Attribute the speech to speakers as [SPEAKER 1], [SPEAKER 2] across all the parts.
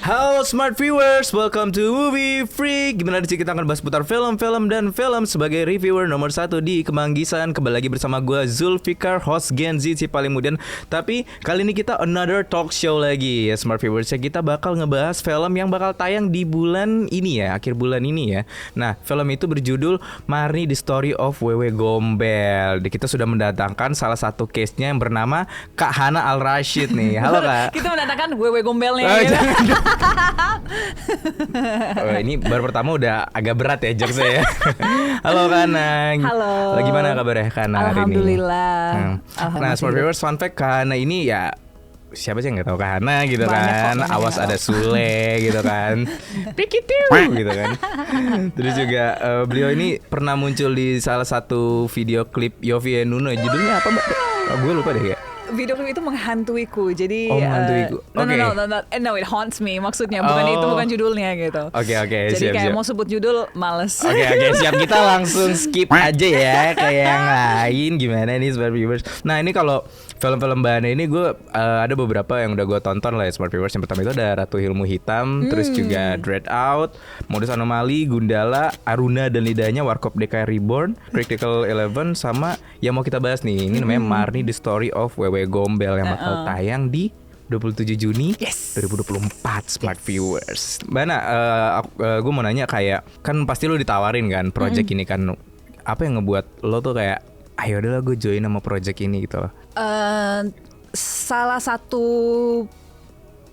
[SPEAKER 1] Halo Smart Viewers, welcome to Movie Freak. Gimana sih kita akan bahas putar film-film dan film sebagai reviewer nomor 1 di Kemanggisan. Kembali lagi bersama gue Zulfikar, host Gen Z si paling muda. Tapi kali ini kita another talk show lagi ya Smart Viewers. Kita bakal ngebahas film yang bakal tayang di bulan ini ya, akhir bulan ini ya. Nah, film itu berjudul Marnie The Story of Wewe Gombel. Kita sudah mendatangkan salah satu case-nya yang bernama Kak Hana Al-Rashid nih. Halo Kak.
[SPEAKER 2] Kita mendatangkan Wewe Gombelnya gitu.
[SPEAKER 1] Oh, ini baru pertama udah agak berat ya jokesnya ya. Halo Kana.
[SPEAKER 2] Halo.
[SPEAKER 1] Gimana kabarnya Kana hari ini?
[SPEAKER 2] Alhamdulillah.
[SPEAKER 1] Nah, Smart Viewers, fun fact Kana ini ya siapa sih yang nggak tahu Kana gitu.
[SPEAKER 2] Banyak
[SPEAKER 1] kan.
[SPEAKER 2] kok,
[SPEAKER 1] Awas ada Sule gitu kan. Pikitiu gitu kan. Terus juga beliau ini pernah muncul di salah satu video klip Yovie and Nuno. Judulnya apa Mbak? Gue lupa deh ya.
[SPEAKER 2] Video klip itu menghantuiku. Jadi
[SPEAKER 1] menghantuiku.
[SPEAKER 2] No, it haunts me. Maksudnya bukan itu, bukan judulnya gitu.
[SPEAKER 1] Oke,
[SPEAKER 2] Jadi
[SPEAKER 1] siap.
[SPEAKER 2] kayak mau sebut judul males.
[SPEAKER 1] Oke, siap. Kita langsung skip aja ya kayak yang lain. Gimana nih Smart Viewers? Nah, ini kalau film-film bahannya ini gue ada beberapa yang udah gue tonton lah ya Smart Viewers. Yang pertama itu ada Ratu Ilmu Hitam, terus juga Dread Out, Modus Anomali, Gundala, Aruna dan Lidahnya, Warkop DKI Reborn, Critical 11, sama yang mau kita bahas nih. Ini namanya Marnie The Story of Wewe Gombel yang bakal tayang di 27 Juni 2024 Smart Viewers. Mbak gue mau nanya kayak kan pasti lo ditawarin kan project ini kan, apa yang ngebuat lo tuh kayak ayo udahlah gue join sama project ini gitu loh.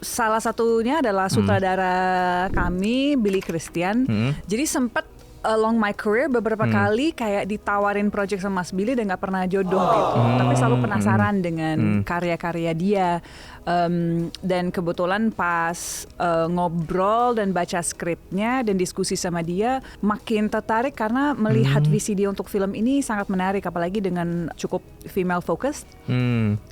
[SPEAKER 2] Salah satunya adalah sutradara kami Billy Christian. Jadi sempat along my career beberapa kali kayak ditawarin project sama Mas Billy dan gak pernah jodoh gitu. Tapi selalu penasaran dengan karya-karya dia. Dan kebetulan pas ngobrol dan baca skripnya dan diskusi sama dia, makin tertarik karena melihat visi dia untuk film ini sangat menarik, apalagi dengan cukup female focused.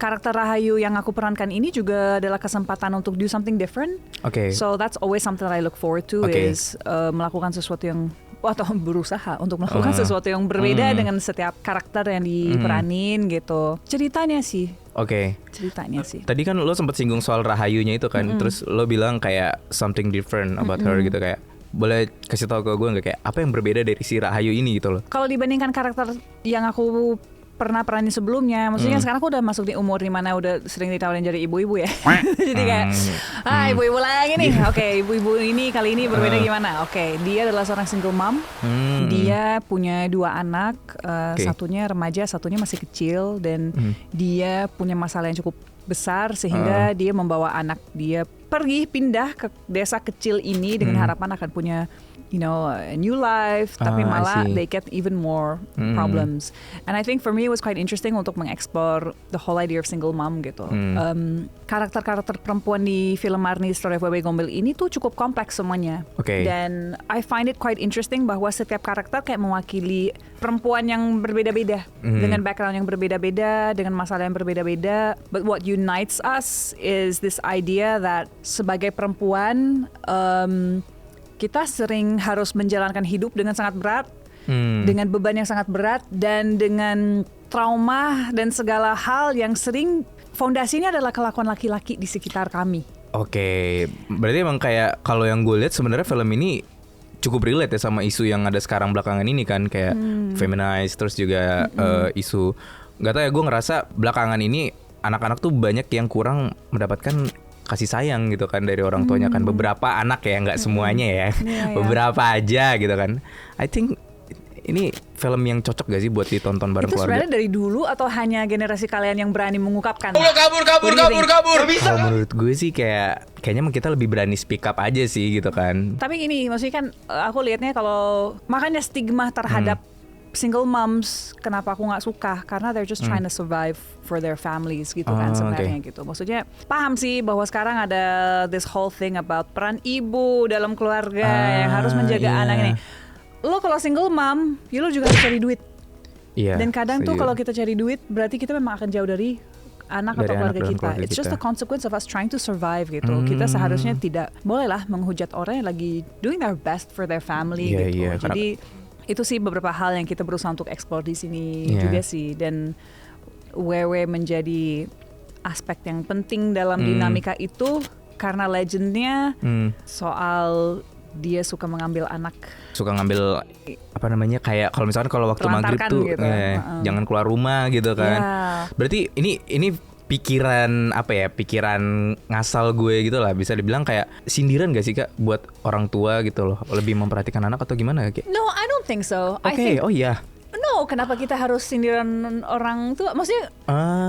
[SPEAKER 2] Karakter Rahayu yang aku perankan ini juga adalah kesempatan untuk do something different. So that's always something that I look forward to, is melakukan sesuatu yang atau berusaha untuk melakukan sesuatu yang berbeda dengan setiap karakter yang diperanin gitu. Ceritanya sih. Ceritanya sih.
[SPEAKER 1] Tadi kan lo sempat singgung soal Rahayunya itu kan, terus lo bilang kayak something different about her gitu, kayak boleh kasih tahu ke gue nggak kayak apa yang berbeda dari si Rahayu ini gitu loh?
[SPEAKER 2] Kalau dibandingkan karakter yang aku pernah peranin sebelumnya, maksudnya sekarang aku udah masuk di umur dimana udah sering ditawarin jadi ibu-ibu ya. Jadi kayak ibu-ibu lagi nih. Ibu-ibu ini kali ini berbeda gimana? Dia adalah seorang single mom. Dia punya 2 anak, satunya remaja, satunya masih kecil, dan dia punya masalah yang cukup besar sehingga dia membawa anak dia pergi pindah ke desa kecil ini dengan harapan akan punya a new life, tapi malah they get even more problems. And I think for me it was quite interesting untuk mengeksplor the whole idea of single mom gitu. Karakter-karakter perempuan di film Marnie The Story of Wewe Gombel ini tuh cukup kompleks semuanya. Dan I find it quite interesting bahwa setiap karakter kayak mewakili perempuan yang berbeda-beda, dengan background yang berbeda-beda, dengan masalah yang berbeda-beda. But what unites us is this idea that sebagai perempuan kita sering harus menjalankan hidup dengan sangat berat, dengan beban yang sangat berat, dan dengan trauma dan segala hal yang sering fondasinya adalah kelakuan laki-laki di sekitar kami.
[SPEAKER 1] Berarti emang kayak kalau yang gue lihat sebenarnya film ini cukup relate ya sama isu yang ada sekarang belakangan ini kan, kayak feminize, terus juga isu, nggak tahu ya, gue ngerasa belakangan ini anak-anak tuh banyak yang kurang mendapatkan kasih sayang gitu kan dari orang tuanya kan. Beberapa anak ya, nggak semuanya ya, beberapa aja gitu kan. I think ini film yang cocok gak sih buat ditonton bareng keluarga?
[SPEAKER 2] Itu sebenarnya dari dulu atau hanya generasi kalian yang berani mengungkapkan?
[SPEAKER 1] Kabur. Kalau menurut gue sih kayaknya kita lebih berani speak up aja sih gitu kan.
[SPEAKER 2] Tapi ini maksudnya kan aku lihatnya kalau makanya stigma terhadap single moms, kenapa aku nggak suka? Karena they're just trying to survive for their families gitu kan sebenarnya gitu. Maksudnya paham sih bahwa sekarang ada this whole thing about peran ibu dalam keluarga yang harus menjaga anak ini. Lo kalau single mom, lo juga harus cari duit. Dan kadang tuh kalau kita cari duit, berarti kita memang akan jauh dari anak atau keluarga kita. It's just the consequence of us trying to survive gitu. Kita seharusnya tidak bolehlah menghujat orang yang lagi doing their best for their family gitu. Jadi itu sih beberapa hal yang kita berusaha untuk eksplor di sini juga sih. Dan Wewe menjadi aspek yang penting dalam dinamika itu karena legendnya soal dia suka mengambil anak,
[SPEAKER 1] suka ngambil apa namanya, kayak kalau misalkan kalau waktu maghrib
[SPEAKER 2] Telantarkan
[SPEAKER 1] tuh
[SPEAKER 2] gitu.
[SPEAKER 1] jangan keluar rumah gitu kan.
[SPEAKER 2] Yeah.
[SPEAKER 1] Berarti ini pikiran apa ya, pikiran ngasal gue gitu lah, bisa dibilang kayak sindiran gak sih Kak buat orang tua gitu loh, lebih memperhatikan anak atau gimana Kak?
[SPEAKER 2] No, I don't think so. I
[SPEAKER 1] Oke,
[SPEAKER 2] think
[SPEAKER 1] oh iya.
[SPEAKER 2] no, kenapa kita harus sindiran orang tua? Maksudnya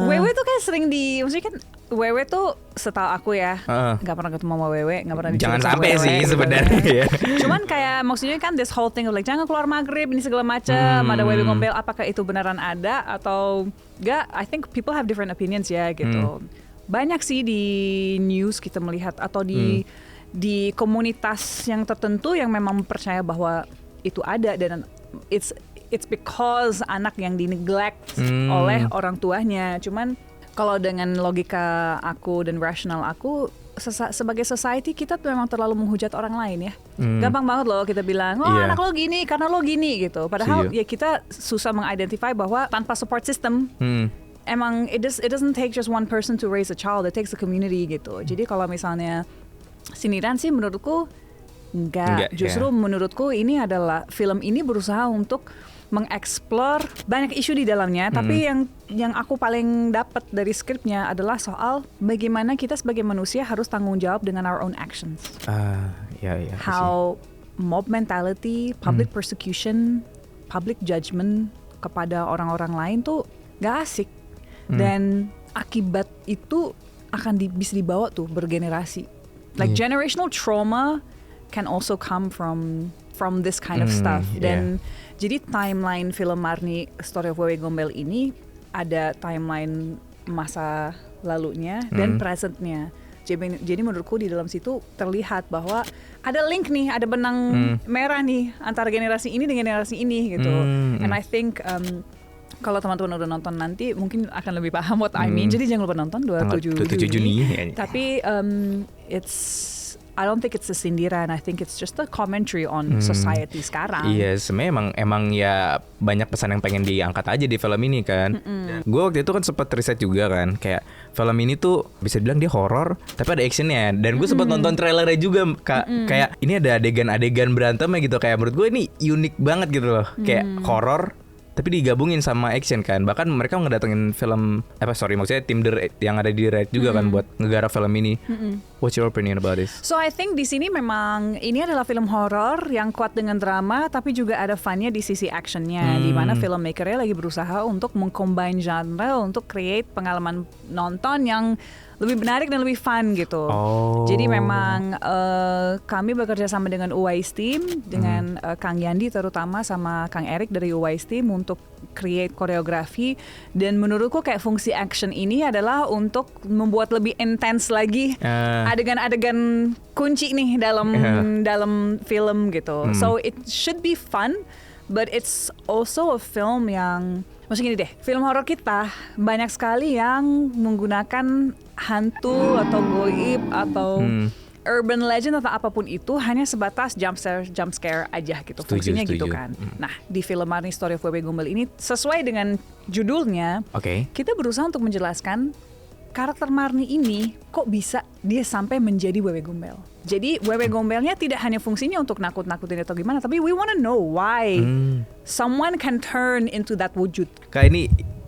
[SPEAKER 2] Wewe tuh kan sering maksudnya kan Wewe tuh setahu aku ya, nggak pernah ketemu sama Wewe, nggak pernah
[SPEAKER 1] Jangan
[SPEAKER 2] diculik sama
[SPEAKER 1] sampai
[SPEAKER 2] Wewe,
[SPEAKER 1] sih
[SPEAKER 2] gitu.
[SPEAKER 1] sebenarnya ya.
[SPEAKER 2] Cuman kayak maksudnya kan this whole thing of like jangan keluar maghrib ini segala macam, ada Wewe ngombel, apakah itu beneran ada atau enggak? I think people have different opinions ya gitu. Banyak sih di news kita melihat atau di komunitas yang tertentu yang memang percaya bahwa itu ada dan it's because anak yang di-neglect oleh orang tuanya. Cuman kalau dengan logika aku dan rasional aku, sebagai society kita tuh memang terlalu menghujat orang lain ya. Gampang banget loh kita bilang, anak lo gini karena lo gini gitu. Padahal ya kita susah mengidentify bahwa tanpa support system, emang it doesn't take just one person to raise a child, it takes a community gitu. Jadi kalau misalnya sindiran sih menurutku enggak. Justru menurutku ini adalah film ini berusaha untuk mengeksplor banyak isu di dalamnya, tapi yang aku paling dapat dari skripnya adalah soal bagaimana kita sebagai manusia harus tanggung jawab dengan our own actions. How mob mentality, public persecution, public judgment kepada orang-orang lain tuh gak asik. Dan akibat itu akan bisa dibawa tuh bergenerasi. Like generational trauma can also come from this kind of stuff. Dan jadi timeline film Marni Story of Wewe Gombel ini ada timeline masa lalunya dan presentnya. Jadi menurutku di dalam situ terlihat bahwa ada link nih, ada benang merah nih antara generasi ini dengan generasi ini gitu. And I think kalau teman-teman udah nonton nanti mungkin akan lebih paham what I mean. Jadi jangan lupa nonton 27 Juni. Tapi I don't think it's a sindiran. I think it's just a commentary on society sekarang.
[SPEAKER 1] Iya, sebenarnya emang ya banyak pesan yang pengen diangkat aja di film ini kan. Gue waktu itu kan sempat riset juga kan, kayak film ini tuh bisa bilang dia horor, tapi ada actionnya. Dan gue sempat nonton trailernya juga, kayak ini ada adegan-adegan berantemnya gitu. Kayak menurut gue ini unik banget gitu loh, kayak horor tapi digabungin sama action kan. Bahkan mereka ngedatengin maksudnya tim yang ada di Red juga kan buat ngegarap film ini. What's your opinion about this?
[SPEAKER 2] So I think di sini memang ini adalah film horor yang kuat dengan drama, tapi juga ada funnya di sisi actionnya, di mana filmmakernya lagi berusaha untuk mengcombine genre untuk create pengalaman nonton yang lebih menarik dan lebih fun gitu. Jadi memang kami bekerja sama dengan Uwais Team, dengan Kang Yandi terutama sama Kang Erik dari Uwais Team untuk create koreografi. Dan menurutku kayak fungsi action ini adalah untuk membuat lebih intens lagi adegan-adegan kunci nih dalam film gitu. So it should be fun, but it's also a film yang maksudnya gini deh, film horor kita banyak sekali yang menggunakan hantu atau goib atau urban legend atau apapun itu hanya sebatas jump scare aja gitu. Fungsinya gitu kan. Nah, di film Marni Story of Wewe Gombel ini sesuai dengan judulnya, kita berusaha untuk menjelaskan karakter Marni ini kok bisa dia sampai menjadi Wewe Gombel. Jadi Wewe Gombelnya tidak hanya fungsinya untuk nakut-nakutin atau gimana, tapi we wanna know why someone can turn into that wujud.
[SPEAKER 1] Kayak ini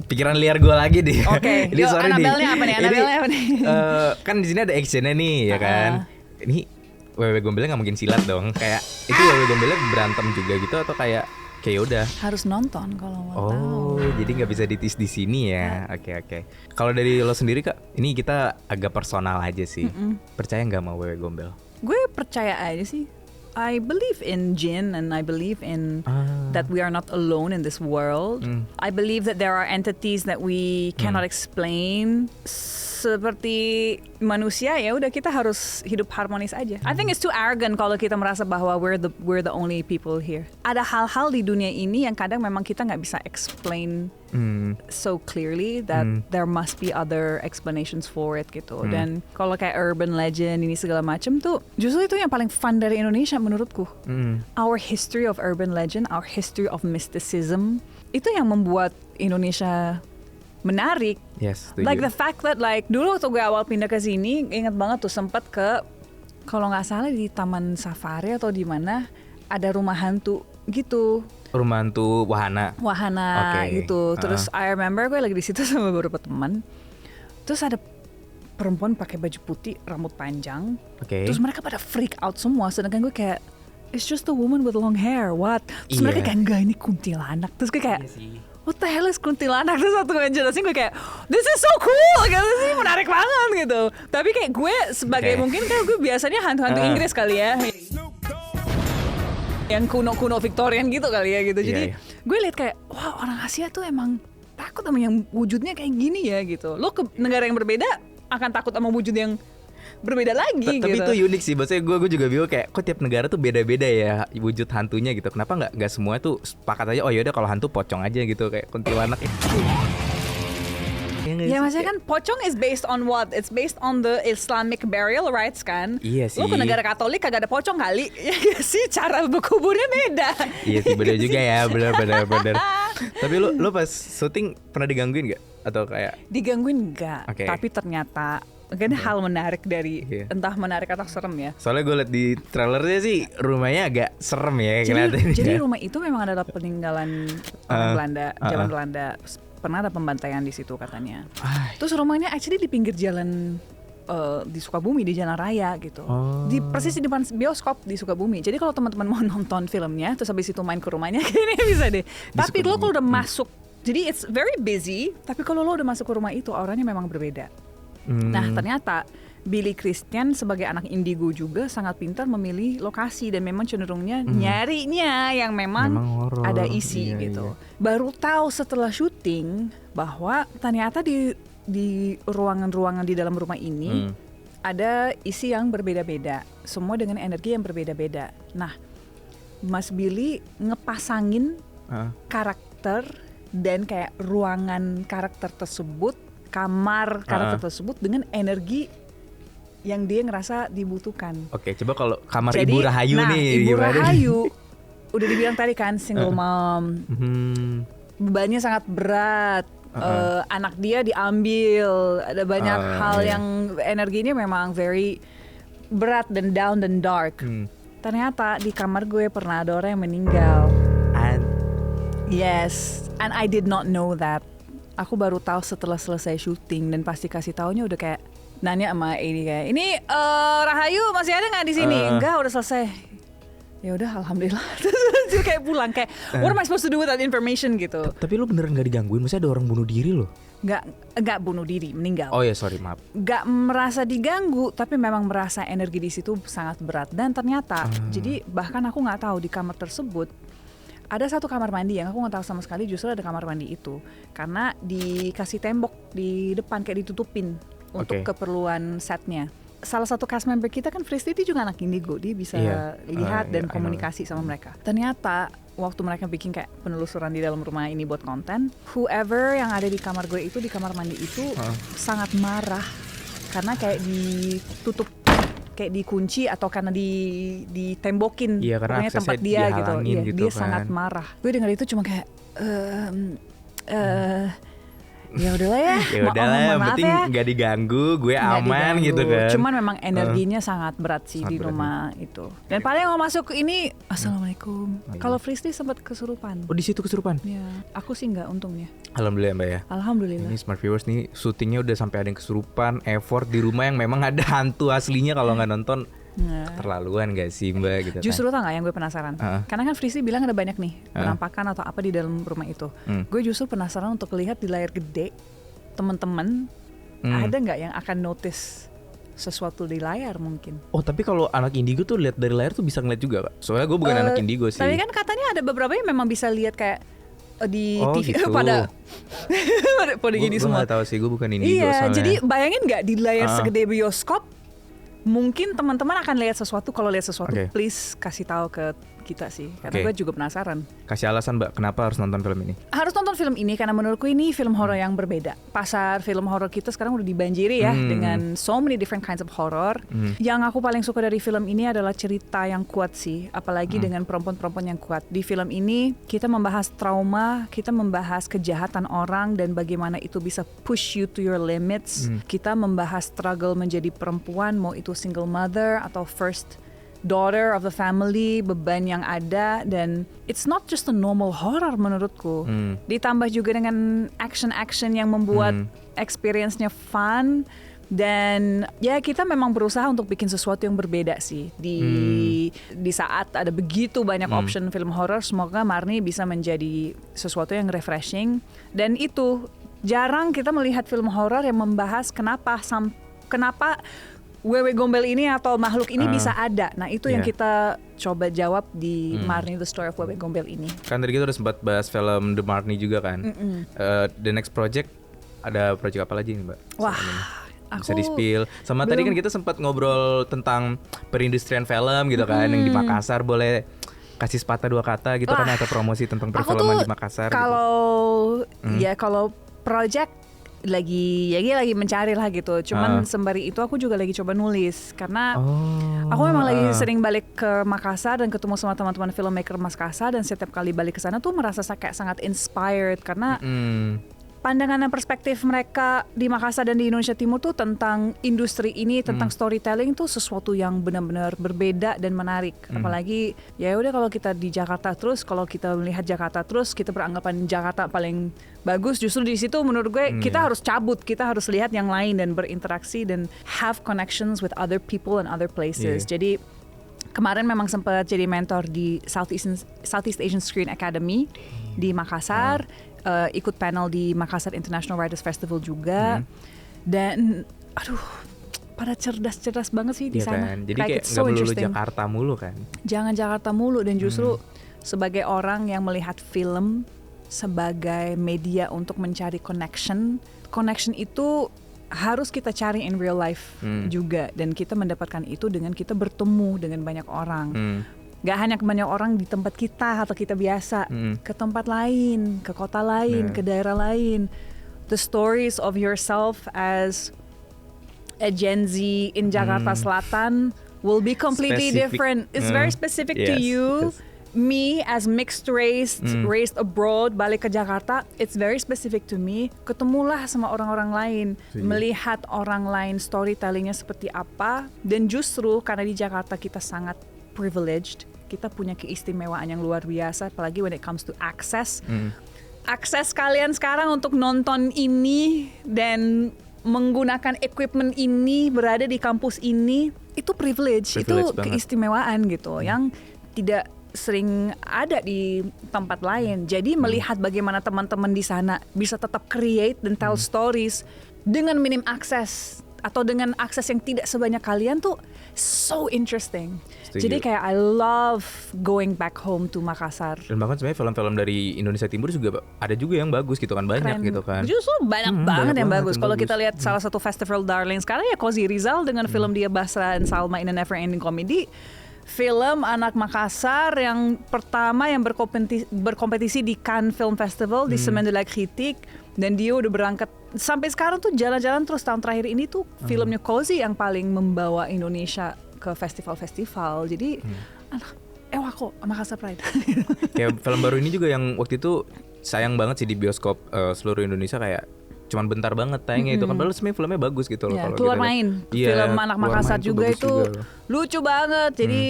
[SPEAKER 1] pikiran liar gue lagi deh.
[SPEAKER 2] Oke, yuk Annabelle-nya apa nih? Annabelle-nya apa nih?
[SPEAKER 1] Kan di sini ada actionnya nih ya kan. Ini Wewe Gombelnya nggak mungkin silat dong. Kayak itu Wewe Gombelnya berantem juga gitu atau kayak udah
[SPEAKER 2] harus nonton kalau mau tahu.
[SPEAKER 1] Jadi nggak bisa ditis di sini ya. Oke. Kalau dari lo sendiri Kak, ini kita agak personal aja sih. Percaya nggak sama Wewe Gombel?
[SPEAKER 2] Gue percaya aja sih. I believe in jinn and I believe in that we are not alone in this world. I believe that there are entities that we cannot explain. Seperti manusia ya udah kita harus hidup harmonis aja. I think it's too arrogant kalau kita merasa bahwa we're the only people here. Ada hal-hal di dunia ini yang kadang memang kita nggak bisa explain so clearly that there must be other explanations for it gitu. Dan kalau kayak urban legend ini segala macam tuh justru itu yang paling fun dari Indonesia menurutku. Our history of urban legend, our history of mysticism itu yang membuat Indonesia menarik.
[SPEAKER 1] Yes, setuju.
[SPEAKER 2] Like the fact that like dulu waktu gue awal pindah ke sini, ingat banget tuh sempet ke, kalau nggak salah di Taman Safari atau di mana ada rumah hantu gitu.
[SPEAKER 1] Rumah hantu wahana. Okay.
[SPEAKER 2] Gitu. Terus I remember gue lagi di situ sama beberapa teman. Terus ada perempuan pakai baju putih, rambut panjang.
[SPEAKER 1] Oke.
[SPEAKER 2] Terus mereka pada freak out semua, sedangkan gue kayak it's just a woman with long hair, what? Terus mereka kayak enggak, ini kuntilanak. Terus gue kayak what the hell is kuntilanak? Terus waktu gue jelasin gue kayak this is so cool, gitu sih, menarik banget gitu. Tapi kayak gue sebagai mungkin kayak gue biasanya hantu-hantu Inggris kali ya, yang kuno-kuno Victorian gitu kali ya gitu. Jadi gue liat kayak wah, orang Asia tuh emang takut sama yang wujudnya kayak gini ya gitu. Lo ke negara yang berbeda akan takut sama wujud yang berbeda lagi gitu.
[SPEAKER 1] Tapi itu unik sih, maksudnya gue juga bingung kayak kok tiap negara tuh beda-beda ya wujud hantunya gitu. Kenapa nggak semua tuh sepakat aja, oh yaudah kalau hantu pocong aja gitu, kayak kuntilanak ya.
[SPEAKER 2] Ya maksudnya kan pocong is based on what? It's based on the Islamic burial rites kan.
[SPEAKER 1] Iya sih.
[SPEAKER 2] Lo ke negara Katolik kagak ada pocong kali. Ya gak sih, cara berkuburnya beda.
[SPEAKER 1] Iya sih, bener juga ya, bener. Tapi lu pas syuting pernah digangguin gak? Atau kayak
[SPEAKER 2] digangguin enggak, tapi ternyata kan hal menarik dari entah menarik atau serem ya.
[SPEAKER 1] Soalnya gue liat di trailernya sih rumahnya agak serem ya.
[SPEAKER 2] Jadi rumah itu memang adalah peninggalan orang Belanda, zaman Belanda. Pernah ada pembantaian di situ katanya. Terus rumahnya actually di pinggir jalan di Sukabumi, di Jalan Raya gitu. Di persis di depan bioskop di Sukabumi. Jadi kalau teman-teman mau nonton filmnya terus habis itu main ke rumahnya kayaknya bisa deh. Tapi lo kalau udah masuk, jadi it's very busy, tapi kalau lo udah masuk ke rumah itu auranya memang berbeda. Nah, ternyata Billy Christian sebagai anak indigo juga sangat pintar memilih lokasi dan memang cenderungnya nyarinya yang memang ada isi gitu. Baru tahu setelah syuting bahwa ternyata di ruangan-ruangan di dalam rumah ini ada isi yang berbeda-beda, semua dengan energi yang berbeda-beda. Nah, Mas Billy ngepasangin karakter dan kayak ruangan karakter tersebut, kamar karakter tersebut dengan energi yang dia ngerasa dibutuhkan. Oke,
[SPEAKER 1] coba kalau kamar Ibu Rahayu nih.
[SPEAKER 2] Ibu Rahayu udah dibilang tadi kan single mom, bebannya sangat berat. Anak dia diambil, ada banyak hal yang energinya memang very berat dan down dan dark. Ternyata di kamar gue pernah ada orang yang meninggal. Yes, and I did not know that. Aku baru tahu setelah selesai syuting dan pasti kasih taunya udah kayak nanya sama ini kayak, ini Rahayu masih ada nggak di sini? Enggak, udah selesai. Ya udah, alhamdulillah. Terus kayak pulang kayak, what am I supposed to do with that information gitu?
[SPEAKER 1] Tapi lu beneran nggak digangguin? Maksudnya ada orang bunuh diri loh?
[SPEAKER 2] Nggak bunuh diri, meninggal.
[SPEAKER 1] Oh ya, sorry, maaf.
[SPEAKER 2] Nggak merasa diganggu, tapi memang merasa energi di situ sangat berat. Dan ternyata, jadi bahkan aku nggak tahu di kamar tersebut ada satu kamar mandi yang aku nggak tahu sama sekali justru ada kamar mandi itu, karena dikasih tembok di depan kayak ditutupin untuk keperluan setnya. Salah satu cast member kita kan Fristi juga anak indigo, dia bisa lihat dan komunikasi sama mereka. Ternyata waktu mereka bikin kayak penelusuran di dalam rumah ini buat konten, whoever yang ada di kamar gue itu, di kamar mandi itu sangat marah karena kayak ditutup, kayak dikunci atau karena ditembokin, pokoknya tempat dia gitu. Iya, gitu dia kan sangat marah. Gue dengar itu cuma kayak ya udahlah ya.
[SPEAKER 1] Ya udahlah, yang penting nggak diganggu, gue aman gitu kan.
[SPEAKER 2] Cuman memang energinya sangat berat sih di rumah itu. Dan paling mau masuk ini, assalamualaikum. Kalau Fristi sempat kesurupan.
[SPEAKER 1] Oh, di situ kesurupan?
[SPEAKER 2] Ya, aku sih nggak untungnya.
[SPEAKER 1] Alhamdulillah Mbak ya.
[SPEAKER 2] Alhamdulillah.
[SPEAKER 1] Ini Smart Viewers nih syutingnya udah sampai ada yang kesurupan, effort di rumah yang memang ada hantu aslinya, kalau nggak nonton. Keterlaluan gak sih Mbak gitu.
[SPEAKER 2] Justru tau gak yang gue penasaran, karena kan Fristi bilang ada banyak nih penampakan atau apa di dalam rumah itu. Gue justru penasaran untuk lihat di layar gede teman-teman ada gak yang akan notice sesuatu di layar mungkin.
[SPEAKER 1] Oh, tapi kalau anak indigo tuh lihat dari layar tuh bisa ngeliat juga Kak. Soalnya gue bukan anak indigo sih.
[SPEAKER 2] Tapi kan katanya ada beberapa yang memang bisa lihat kayak di TV
[SPEAKER 1] gitu.
[SPEAKER 2] pada gini semua.
[SPEAKER 1] Gue gak tahu sih, gue bukan indigo.
[SPEAKER 2] Iya,
[SPEAKER 1] soalnya.
[SPEAKER 2] jadi bayangin gak di layar segede bioskop mungkin teman-teman akan lihat sesuatu. Kalau lihat sesuatu,
[SPEAKER 1] Oke.
[SPEAKER 2] please kasih tahu ke kita sih, karena
[SPEAKER 1] Oke.
[SPEAKER 2] gue juga penasaran.
[SPEAKER 1] Kasih alasan Mbak, kenapa harus nonton film ini?
[SPEAKER 2] Harus nonton film ini karena menurutku ini film horor yang berbeda. Pasar film horor kita sekarang udah dibanjiri ya dengan so many different kinds of horror. Yang aku paling suka dari film ini adalah cerita yang kuat sih, apalagi dengan perempuan-perempuan yang kuat. Di film ini kita membahas trauma, kita membahas kejahatan orang dan bagaimana itu bisa push you to your limits. Kita membahas struggle menjadi perempuan, mau itu single mother atau first daughter of the family, beban yang ada, dan it's not just a normal horror menurutku. Ditambah juga dengan action-action yang membuat experience-nya fun, dan ya kita memang berusaha untuk bikin sesuatu yang berbeda sih di saat ada begitu banyak option film horror. Semoga Marni bisa menjadi sesuatu yang refreshing, dan itu jarang kita melihat film horror yang membahas kenapa Wewe Gombel ini atau makhluk ini bisa ada. Nah itu yang kita coba jawab di Marni The Story of Wewe Gombel ini.
[SPEAKER 1] Kan tadi kita udah sempat bahas film The Marni juga kan. The next project, ada project apa lagi nih Mbak?
[SPEAKER 2] Wah,
[SPEAKER 1] Bisa
[SPEAKER 2] aku
[SPEAKER 1] di-spill. Sama tadi kan kita sempat ngobrol tentang perindustrian film gitu kan, yang di Makassar. Boleh kasih sepatah dua kata gitu kan, atau promosi tentang perfilman di Makassar
[SPEAKER 2] kalau kalau project lagi mencari lah gitu. Cuman sembari itu aku juga lagi coba nulis karena aku memang lagi sering balik ke Makassar dan ketemu sama teman-teman filmmaker Makassar, dan setiap kali balik ke sana tuh merasa kayak sangat inspired karena pandangan dan perspektif mereka di Makassar dan di Indonesia Timur tuh tentang industri ini, tentang storytelling tuh sesuatu yang benar-benar berbeda dan menarik. Apalagi ya udah kalau kita di Jakarta terus, kalau kita melihat Jakarta terus, kita beranggapan Jakarta paling bagus. Justru di situ menurut gue kita harus cabut, kita harus lihat yang lain dan berinteraksi dan have connections with other people and other places. Jadi kemarin memang sempat jadi mentor di Southeast Asian Screen Academy di Makassar. Ikut panel di Makassar International Writers Festival juga, dan pada cerdas banget sih di sana.
[SPEAKER 1] Kan? Jadi
[SPEAKER 2] Like,
[SPEAKER 1] kayak nggak melulu Jakarta mulu kan?
[SPEAKER 2] Jangan Jakarta mulu, dan justru sebagai orang yang melihat film sebagai media untuk mencari connection itu harus kita cari in real life juga, dan kita mendapatkan itu dengan kita bertemu dengan banyak orang. Gak hanya banyak orang di tempat kita atau kita biasa, ke tempat lain, ke kota lain, ke daerah lain. The stories of yourself as a Gen Z in Jakarta Selatan will be completely different. It's very specific to you.
[SPEAKER 1] Yes.
[SPEAKER 2] Me as mixed race, raised abroad, balik ke Jakarta, it's very specific to me. Ketemulah sama orang-orang lain, melihat orang lain storytellingnya seperti apa, dan justru karena di Jakarta kita sangat privileged, kita punya keistimewaan yang luar biasa, apalagi when it comes to access. Akses kalian sekarang untuk nonton ini dan menggunakan equipment ini, berada di kampus ini, itu privilege itu
[SPEAKER 1] banget.
[SPEAKER 2] keistimewaan gitu, yang tidak sering ada di tempat lain. Jadi melihat bagaimana teman-teman di sana bisa tetap create dan tell stories dengan minim akses atau dengan akses yang tidak sebanyak kalian tuh so interesting.
[SPEAKER 1] Setuju.
[SPEAKER 2] Jadi kayak I love going back home to Makassar.
[SPEAKER 1] Dan bahkan sebenarnya film-film dari Indonesia Timur juga ada juga yang bagus gitu kan, banyak
[SPEAKER 2] Keren.
[SPEAKER 1] gitu kan.
[SPEAKER 2] Justru banyak banget yang bagus. Kalau kita lihat
[SPEAKER 1] Hmm.
[SPEAKER 2] salah satu festival darling sekarang ya Cozy Rizal dengan film dia Basra dan Salma in a Never Ending Comedy. Film anak Makassar yang pertama yang berkompetisi di Cannes Film Festival di Semaine de la Critique, dan dia udah berangkat sampai sekarang tuh jalan-jalan terus. Tahun terakhir ini tuh filmnya Cozy yang paling membawa Indonesia ke festival-festival. Jadi kok Makassar Pride.
[SPEAKER 1] Kayak film baru ini juga yang waktu itu sayang banget sih di bioskop seluruh Indonesia, kayak cuman bentar banget tayangnya itu kan, padahal sebenarnya filmnya bagus gitu loh.
[SPEAKER 2] Ya,
[SPEAKER 1] Kalau
[SPEAKER 2] Keluar
[SPEAKER 1] kita lihat.
[SPEAKER 2] Main,
[SPEAKER 1] Iya,
[SPEAKER 2] film anak
[SPEAKER 1] Keluar
[SPEAKER 2] Makassar
[SPEAKER 1] Main tuh
[SPEAKER 2] juga
[SPEAKER 1] bagus
[SPEAKER 2] itu
[SPEAKER 1] juga.
[SPEAKER 2] lucu banget. Jadi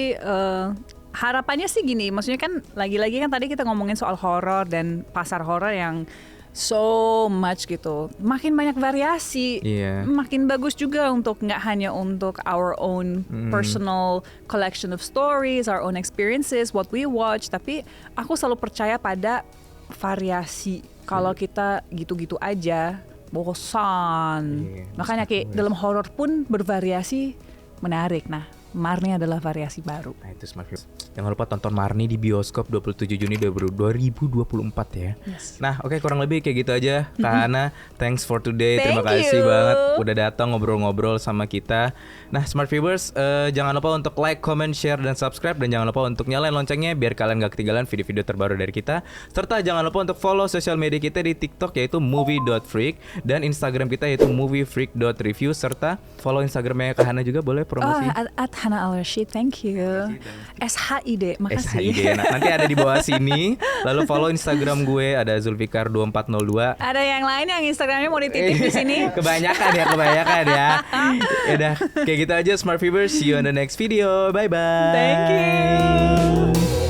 [SPEAKER 2] harapannya sih gini, maksudnya kan lagi-lagi kan tadi kita ngomongin soal horor dan pasar horor yang so much gitu, makin banyak variasi, makin bagus juga untuk nggak hanya untuk our own personal collection of stories, our own experiences, what we watch, tapi aku selalu percaya pada variasi. Kalau kita gitu-gitu aja bosan. Makanya kayak dalam horor pun bervariasi menarik. Nah, Marni adalah variasi baru.
[SPEAKER 1] Nah itu Smart Viewers. Jangan lupa tonton Marni di bioskop 27 Juni 2024 ya.
[SPEAKER 2] Yes.
[SPEAKER 1] Nah oke, kurang lebih kayak gitu aja Kak Hana. Thanks for today. Terima
[SPEAKER 2] Thank
[SPEAKER 1] kasih
[SPEAKER 2] you.
[SPEAKER 1] banget udah datang ngobrol-ngobrol sama kita. Nah Smart Viewers, jangan lupa untuk like, comment, share, dan subscribe. Dan jangan lupa untuk nyalain loncengnya biar kalian gak ketinggalan video-video terbaru dari kita. Serta jangan lupa untuk follow sosial media kita di TikTok yaitu movie.freak, dan Instagram kita yaitu moviefreak.review. Serta follow Instagramnya Kak Hana juga, boleh promosi.
[SPEAKER 2] At Hana Al-Rashid, thank you. SHID, makasih.
[SPEAKER 1] SHID. Nah, nanti ada di bawah sini. Lalu follow Instagram gue, ada Zulfikar2402.
[SPEAKER 2] Ada yang lain yang Instagramnya mau dititip di sini?
[SPEAKER 1] Kebanyakan ya. Ya udah, kayak gitu aja Smart Viewers. See you on the next video. Bye bye.
[SPEAKER 2] Thank you.